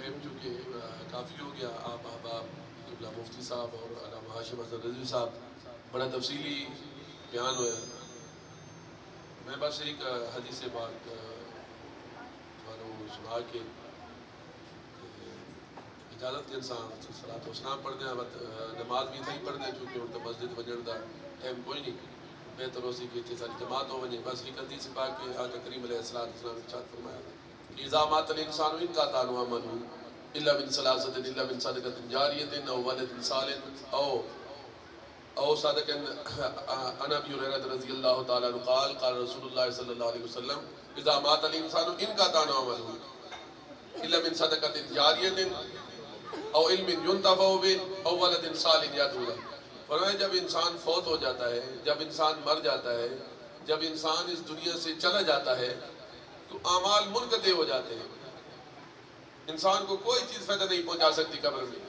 Time چونکہ کافی ہو گیا، آپ احباب قبلہ مفتی صاحب اور علامہ ہاشم حسن رضوی صاحب بڑا تفصیلی بیان ہوا ہے۔ میں بس ایک حدیث بات سنا کے اجازت کے انسان صلاۃ و سلام پڑھ دیں، نماز بھی تھی پڑھ دیں چونکہ ان کا مسجد وجن کا ٹائم کوئی نہیں، بہتر ہو سی کہ اتنی ساری جماعت ہو وجے۔ بس ایک حدیث پاک کے آقا کریم علیہ السلام ارشاد فرمایا کہ اذا مات الانسان انقطع عمله الا من ثلاثه الا من صدقه جاریہ او ولد صالح او صدق عن ابی ہریرہ رضی اللہ تعالی عنہ قال قال رسول اللہ صلی اللہ علیہ وسلم اذا مات الانسان انقطع عمله الا من صدقه جاریہ او علم ينتفع به او ولد صالح يدعو له۔ فرمایا جب انسان فوت ہو جاتا ہے، جب انسان مر جاتا ہے، جب انسان اس دنیا سے چلا جاتا ہے تو اعمال منقطع ہو جاتے ہیں، انسان کو کوئی چیز فائدہ نہیں پہنچا سکتی قبر میں۔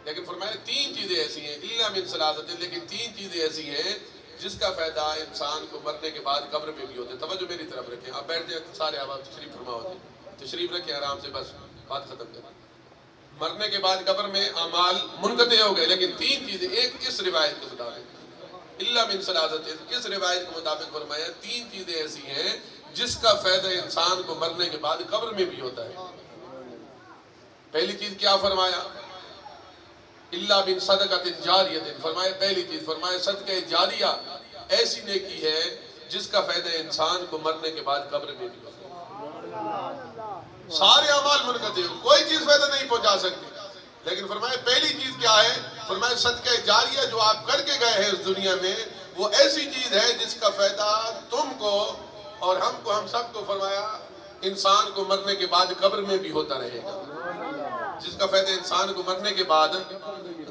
لیکن فرمایا تین چیزیں ایسی ہیں الا من ثلاثۃ، لیکن تین چیزیں ایسی ہیں جس کا فائدہ انسان کو مرنے کے بعد قبر میں بھی ہوتا ہے۔ توجہ میری طرف رکھیں، آپ بیٹھ جائیں سارے احباب تشریف فرما ہو جائیں، تشریف رکھیں آرام سے، بس بات ختم کریں۔ مرنے کے بعد قبر میں اعمال منقطع ہو گئے، لیکن تین چیزیں، ایک اس روایت کے مطابق الا من ثلاثۃ، اس روایت کے مطابق فرمایا تین چیزیں ایسی ہیں جس کا فائدہ انسان کو مرنے کے بعد قبر میں بھی ہوتا ہے۔ پہلی چیز کیا فرمایا؟ الا من صدقۃ جاریہ، فرمایا پہلی چیز فرمایا صدقہ جاریہ ایسی نیکی ہے جس کا فائدہ انسان کو مرنے کے بعد قبر میں بھی ہوتا ہے۔ سارے اعمال منقطع ہو، کوئی چیز فائدہ نہیں پہنچا سکتی، لیکن فرمایا پہلی چیز کیا ہے؟ فرمایا صدقہ جاریہ جو آپ کر کے گئے ہیں اس دنیا میں، وہ ایسی چیز ہے جس کا فائدہ تم کو اور ہم سب کو فرمایا انسان کو مرنے کے بعد قبر میں بھی ہوتا رہے گا، جس کا فائدہ انسان کو مرنے کے بعد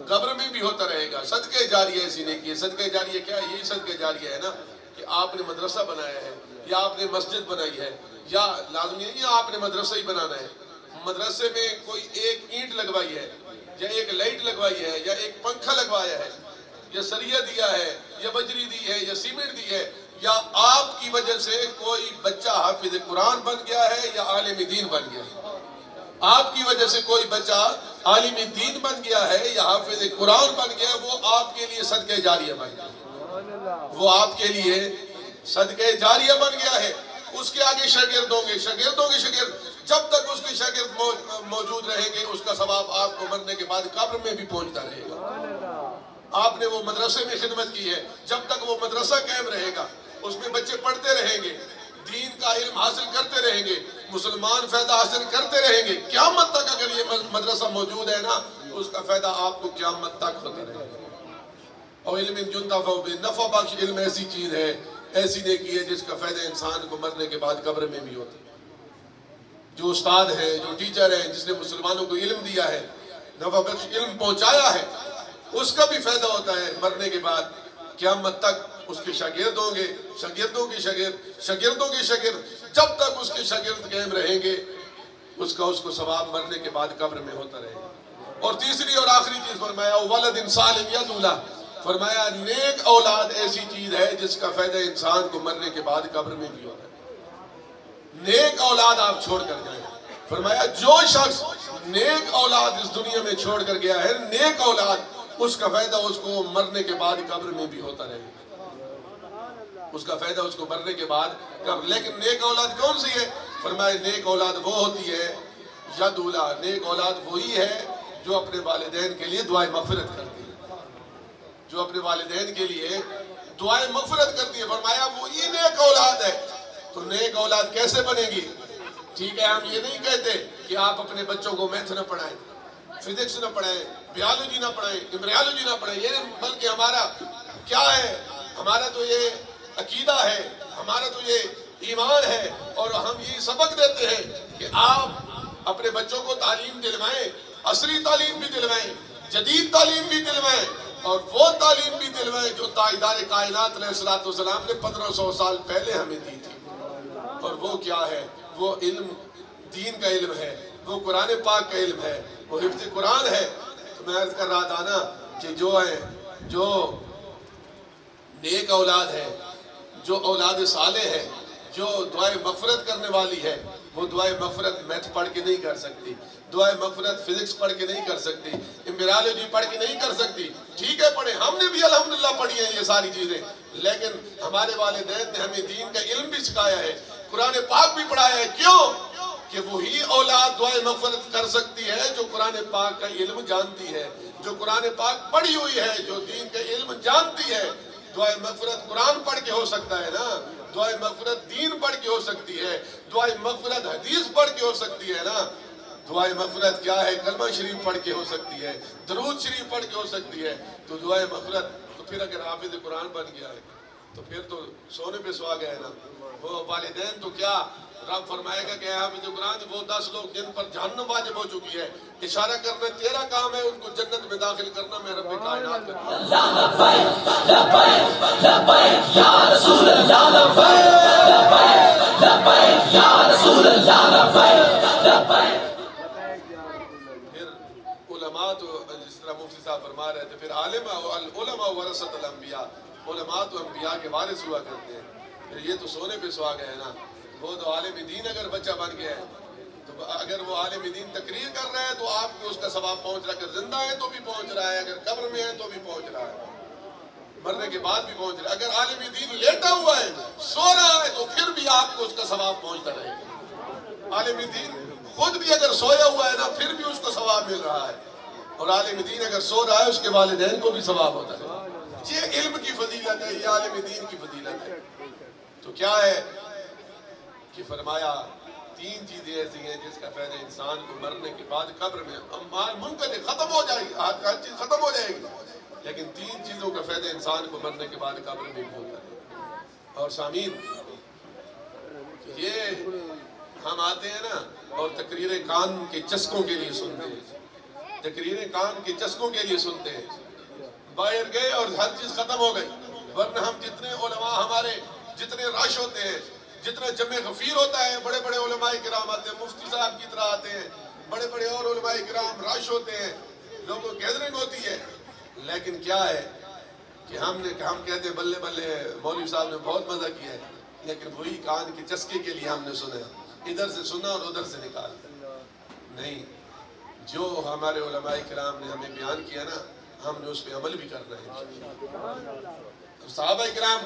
قبر میں بھی ہوتا رہے گا۔ صدقہ جاریہ ایسی نیکی ہے۔ صدقہ جاریہ کیا ہے؟ یہی صدقہ جاریہ ہے نا کہ آپ نے مدرسہ بنایا ہے یا آپ نے مسجد بنائی ہے، یا لازمی ہے یا آپ نے مدرسہ ہی بنانا ہے، مدرسے میں کوئی ایک اینٹ لگوائی ہے یا ایک لائٹ لگوائی ہے یا ایک پنکھا لگوایا ہے یا سریہ دیا ہے یا بجری دی ہے یا سیمنٹ دی ہے، یا آپ کی وجہ سے کوئی بچہ حافظ قرآن بن گیا ہے یا عالم دین بن گیا ہے، آپ کی وجہ سے کوئی بچہ عالم دین بن گیا ہے یا حافظ قرآن بن گیا ہے، وہ آپ کے لیے صدقہ جاریہ بن گیا، وہ آپ کے لیے صدقہ جاریہ بن گیا ہے۔ اس کے آگے شاگردوں کے شاگرد، جب تک اس کے شاگرد موجود رہیں گے اس کا ثواب آپ کو مرنے کے بعد قبر میں بھی پہنچتا رہے گا۔ آپ نے وہ مدرسے میں خدمت کی ہے، جب تک وہ مدرسہ قائم رہے گا، اس میں بچے پڑھتے رہیں گے، دین کا علم حاصل کرتے رہیں گے، مسلمان فائدہ حاصل کرتے رہیں گے، قیامت تک اگر یہ مدرسہ موجود ہے نا، اس کا فائدہ آپ کو قیامت تک ہوتا رہے گا۔ اور علم ينتفع به، نفع بخش علم ایسی چیز ہے، ایسی نیکی ہے جس کا فائدہ انسان کو مرنے کے بعد قبر میں بھی ہوتا ہے۔ جو استاد ہے، جو ٹیچر ہے، جس نے مسلمانوں کو علم دیا ہے، نفع بخش علم پہنچایا ہے، اس کا بھی فائدہ ہوتا ہے مرنے کے بعد قیامت تک۔ اس کے شاگرد ہوں گے، شاگردوں کے شاگرد، شاگردوں کے شاگرد، جب تک اس کے شاگرد قائم رہیں گے اس کو ثواب مرنے کے بعد قبر میں ہوتا رہے گا۔ اور تیسری اور آخری چیز فرمایا ولد صالح یدعو لہ، فرمایا نیک اولاد ایسی چیز ہے جس کا فائدہ انسان کو مرنے کے بعد قبر میں بھی ہوتا ہے۔ نیک اولاد آپ چھوڑ کر گئے، فرمایا جو شخص نیک اولاد اس دنیا میں چھوڑ کر گیا ہے، نیک اولاد، اس کا فائدہ اس کو مرنے کے بعد قبر میں بھی ہوتا رہے گا، اس کا فائدہ اس کو مرنے کے بعد قبر۔ لیکن نیک اولاد کون سی ہے؟ فرمایا نیک اولاد وہ ہوتی ہے یدعو لہ، نیک اولاد وہی ہے جو اپنے والدین کے لیے دعائیں مغفرت کرتی ہے، جو اپنے والدین کے لیے دعائیں مغفرت کرتی ہے۔ فرمایا وہ یہ نیک اولاد ہے۔ تو نیک اولاد کیسے بنے گی؟ ٹھیک ہے، ہم یہ نہیں کہتے کہ آپ اپنے بچوں کو میتھ نہ پڑھائیں، فزکس نہ پڑھائیں، بیالوجی نہ پڑھائیں، ایمبریالوجی نہ پڑھائیں، یہ نہیں، بلکہ ہمارا کیا ہے؟ ہمارا تو یہ عقیدہ ہے، ہمارا تو یہ ایمان ہے، اور ہم یہ سبق دیتے ہیں کہ آپ اپنے بچوں کو تعلیم دلوائیں، عصری تعلیم بھی دلوائیں، جدید تعلیم بھی دلوائیں، اور وہ تعلیم بھی دلوائیں جو تاجدار کائنات علیہ السلام نے 1500 سال پہلے ہمیں دی تھی۔ اور وہ کیا ہے؟ وہ علم دین کا علم ہے، وہ قرآن پاک کا علم ہے، وہ حفظ قرآن ہے۔ تو میں عرض کر رہا تھا نا کہ جو نیک اولاد ہے، جو اولاد صالح ہے، جو دعائیں مغفرت کرنے والی ہے، وہ دعائے مغفرت میتھ پڑھ کے نہیں کر سکتی، دعائے مغفرت فزکس پڑھ کے نہیں کر سکتی، امبرالوجی پڑھ کے نہیں کر سکتی. ٹھیک ہے پڑھیں، ہم نے بھی الحمدللہ پڑھی ہیں یہ ساری چیزیں، لیکن ہمارے والدین نے ہمیں دین کا علم بھی سکھایا ہے، قرآن پاک بھی پڑھایا ہے. کیوں؟ کہ وہی اولاد دعائے مغفرت کر سکتی ہے جو قرآن پاک کا علم جانتی ہے، جو قرآن پاک پڑھی ہوئی ہے، جو دین کا علم جانتی ہے. دعائے مغفرت قرآن پڑھ کے ہو سکتا ہے نا، دعائے مغفرت دین پڑھ کے ہو سکتی ہے، دعائے مغفرت حدیث پڑھ کے ہو سکتی ہے نا. دعائے مغفرت کیا ہے؟ کلمہ شریف پڑھ کے ہو سکتی ہے، درود شریف پڑھ کے ہو سکتی ہے. تو دعائے مغفرت تو پھر اگر حافظ قرآن بن گیا ہے تو پھر تو سونے پہ سہاگا ہے نا. وہ والدین تو کیا رب فرمائے گا کہ حافظ قرآن وہ 10 لوگ جن پر جہنم واجب ہو چکی ہے، اشارہ کرنا تیرا کام ہے، ان کو جنت میں داخل کرنا میں رب کائنات کا. پھر علماء تو جس طرح مفتی صاحب فرما رہے تھے، پھر علماء ورثۃ الانبیاء، علماء تو انبیاء کے وارث ہوا کرتے ہیں. پھر یہ تو سونے پہ سہاگا ہے نا. وہ تو عالم دین اگر بچہ بن گیا ہے تو اگر وہ عالم دین تقریر کر رہا ہے تو آپ کو اس کا ثواب پہنچ رہا ہے، اگر زندہ ہے تو بھی پہنچ رہا ہے، اگر قبر میں ہے تو بھی پہنچ رہا ہے، مرنے کے بعد بھی پہنچ رہا ہے. اگر عالم دین لیٹا ہوا ہے، سو رہا ہے، تو پھر بھی آپ کو اس کا ثواب پہنچتا رہے گا. عالم دین خود بھی اگر سویا ہوا ہے نا پھر بھی اس کو ثواب مل رہا ہے، اور عالم دین اگر سو رہا ہے اس کے والدین کو بھی ثواب ہوتا ہے. یہ علم کی فضیلت ہے، یہ عالم دین کی فضیلت ہے. تو کیا ہے کہ فرمایا 3 چیزیں ایسی ہیں جس کا فائدہ انسان کو مرنے کے بعد قبر میں منقطع ختم ہو جائے گی، ہر چیز ختم ہو جائے گی، لیکن 3 چیزوں کا فائدہ انسان کو مرنے کے بعد قبر میں بھی ہوتا ہے. اور سامعین، یہ ہم آتے ہیں نا اور تقریریں کان کے چسکوں کے لیے سنتے ہیں، تقریریں کان کے چسکوں کے لیے سنتے ہیں. باہر گئے اور ہر چیز ختم ہو گئی، ورنہ ہم جتنے علماء ہمارے جتنے رش ہوتے ہیں، جتنا جمع غفیر ہوتا ہے، بڑے بڑے علماء کرام آتے ہیں، مفتی صاحب کی طرح آتے ہیں، بڑے بڑے اور علماء کرام رش ہوتے ہیں، لوگوں کی گیدرنگ ہوتی ہے. لیکن کیا ہے کہ ہم کہتے ہیں بلے بلے مولوی صاحب نے بہت مزہ کیا ہے، لیکن وہی کان کے چسکے کے لیے ہم نے سنا، ادھر سے سنا اور ادھر سے نکال نہیں. جو ہمارے علماء کرام نے ہمیں بیان کیا نا، ہم نے اس پہ عمل بھی کرنا ہے. صحابہ کرام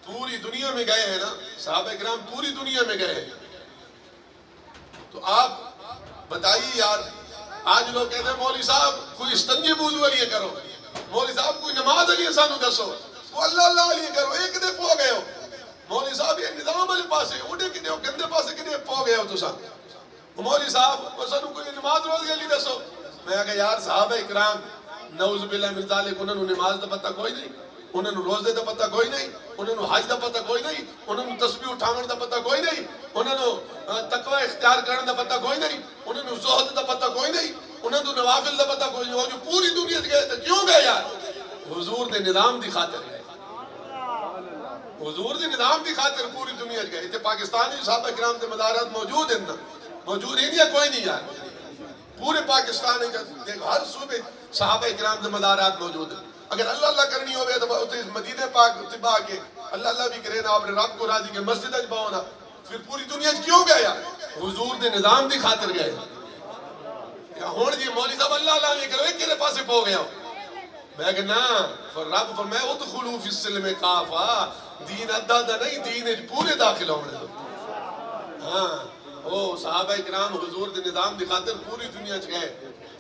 پوری دنیا میں گئے ہیں نا، صحابہ کرام پوری دنیا میں گئے ہیں. تو آپ بتائیے یار، آج لوگ کہتے ہیں مولوی صاحب کوئی استنجی وضو علیہ کرو، مولوی صاحب کوئی نماز علیہ سانو دسو، وہ اللہ اللہ علیہ کرو، ایک دے پو گئے ہو. مولوی صاحب یہ نظام علی پاسے اڑے کنے ہو، گندے پاسے کنے پو گئے ہو تسا. مولوی صاحب وہ سانو کوئی نماز روزی علیہ دسو. میں کہا یار صحابہ اکرام نعوذ باللہ من ذالک، انہوں نے نماز دا پتہ کوئی نہیں، انہوں نے روزے دا پتہ کوئی نہیں، انہوں نے حج دا پتہ کوئی نہیں، انہوں نے تسبیح اٹھاون دا پتہ کوئی نہیں، انہوں نے تقوی اختیار کرنے دا پتہ کوئی نہیں، انہوں نے زہد دا پتہ کوئی نہیں، انہوں نے نوافل دا پتہ کوئی نہیں. وہ جو پوری دنیا سے گئے تھے، کیوں گئے یار؟ حضور دے نظام دی خاطر گئے، حضور دے نظام دی خاطر پوری دنیا سے گئے تھے. پاکستانی صحابہ کرام دے مزارات موجود ہیں نا، موجود ہیں یا کوئی نہیں یار؟ پورے پاکستان ہر صوبے صحابہ کرام دے مزارات موجود ہیں. اگر اللہ اللہ کرنی ہوئے تو مدینہ پاک اتباع کے اللہ اللہ بھی کرے نا، اپنے رب کو راضی کے مسجد اج باؤنا. پھر پوری دنیا کیوں گئے یار؟ حضور دے نظام دی خاطر گئے. ہون جی مولوی صاحب اللہ اللہ نہیں کرو، ایک کنے پاسے پو گیا ہو. میں کہ نا رب فرمائے ادخلوا فی السلم کافہ، دین ادھا دا نہیں، دین پورے داخل ہونے دو. ہاں او صحابہ کرام حضور دے نظام دی خاطر پوری دنیا چ گئے.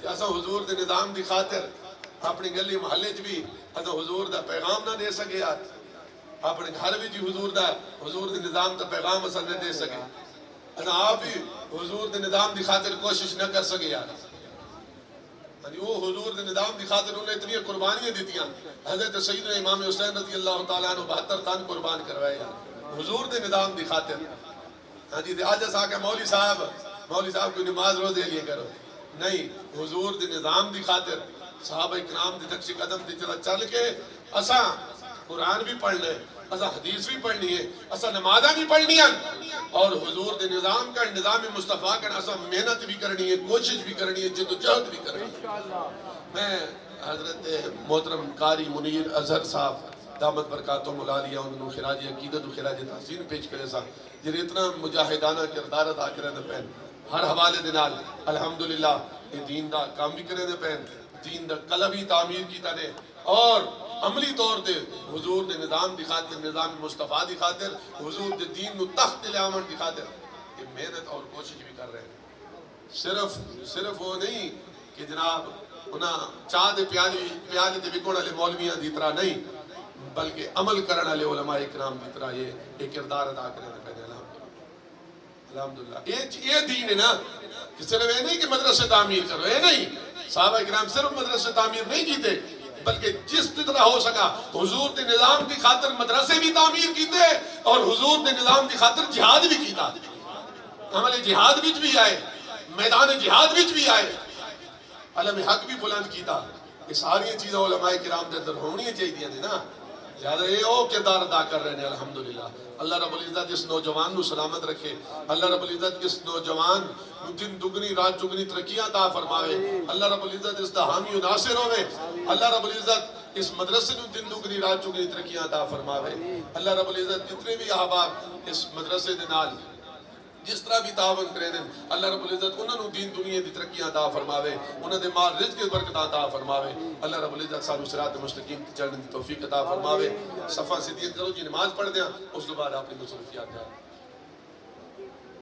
اساں حضور دے نظام دی خاطر اپنی گلی محلے چ بھی اساں حضور دا پیغام نہ دے سکے یار. اپنے گھر بھی حضور دے نظام دا پیغام اساں نہ دے سکے. اساں آپ بھی حضور دے نظام دی خاطر کوشش نہ کر سکے یار. وہ حضور دے نظام دی خاطر انہیں اتنی قربانیاں دیتیاں. حضرت سیدنا امام حسین رضی اللہ تعالیٰ عنہ 72 تن قربان کروائے یار حضور دے نظام دی خاطر. ہاں جی آج ایسا کہ مولوی صاحب کو نماز روزے لیے کرو نہیں، حضور دے نظام دی خاطر صحابہ کرام دی نقش قدم دی طرح چل کے اساں قرآن بھی پڑھ لے، اساں حدیث بھی پڑھنی ہے، اساں نمازاں بھی پڑھنی ہیں، اور حضور دے نظام کا نظام مصطفیٰ کا اساں محنت بھی کرنی ہے، کوشش بھی کرنی ہے، جدوجہد بھی کرنی ہے. میں حضرت محترم قاری منیر اظہر صاحب دامت برکاتہم العالیہ انہوں نے خراج عقیدت و خراج تحسین پیش کرے سا جن اتنا مجاہدانہ کردار ادا کرے دے پین ہر حوالے دے نال الحمدللہ یہ دین دا کام بھی کرے دے پین دین دا قلبی تعمیر کی نے اور عملی طور دے حضور دے نظام دی خاطر نظام مصطفیٰ دی خاطر حضور دے دین نو تخت لے آمن دی خاطر یہ محنت اور کوشش بھی کر رہے ہیں صرف وہ نہیں کہ جناب انہاں چاہ دے پیالے دے بکوڑ علی مولویاں دی طرح نہیں بلکہ عمل کرن علی علماء اکرام دی طرح یہ کردار ادا کرنے دے پہنے الحمدللہ یہ دین ہے نا کہ صرف یہ نہیں کہ مدرسے تعمیر کرو یہ نہیں صحابہ اکرام صرف مدرسے تعمیر نہیں کیتے بلکہ جس طرح ہو سکا حضور دے نظام کی خاطر مدرسے بھی تعمیر کیتے اور حضور دے نظام کی خاطر جہاد بھی کیتا عمل جہاد بھی بھی آئے میدان جہاد بھی آئے علم حق بھی بلند کیتا یہ ساری چیزیں علماء کرام دے اندر ہونی چاہیے تھی نا زیادہ یہ او کردار ادا کر رہے ہیں الحمدللہ اللہ رب العزت اس نوجوان نو سلامت رکھے اللہ رب العزت اس نوجوان دن دگنی رات چگنی ترقیاں عطا فرماوے اللہ رب العزت اس دا حامی و ناصر ہوئے اللہ رب العزت اس مدرسے نو دن دگنی رات چگنی ترقیاں عطا فرماوے اللہ رب العزت جتنے بھی احباب اس مدرسے دے نال جس طرح بھی تعاون کرے دیں اللہ رب العزت انہوں نے دین دنیا دی ترقیاں عطا فرماوے انہوں نے مال رزق کی برکت عطا فرماوے اللہ رب العزت سانو صراط مستقیم کی چلنے دی توفیق عطا فرماوے صفحہ صدیق کرو جی نماز پڑھ دیں اس کے بعد اپنی مصروفیات جائیں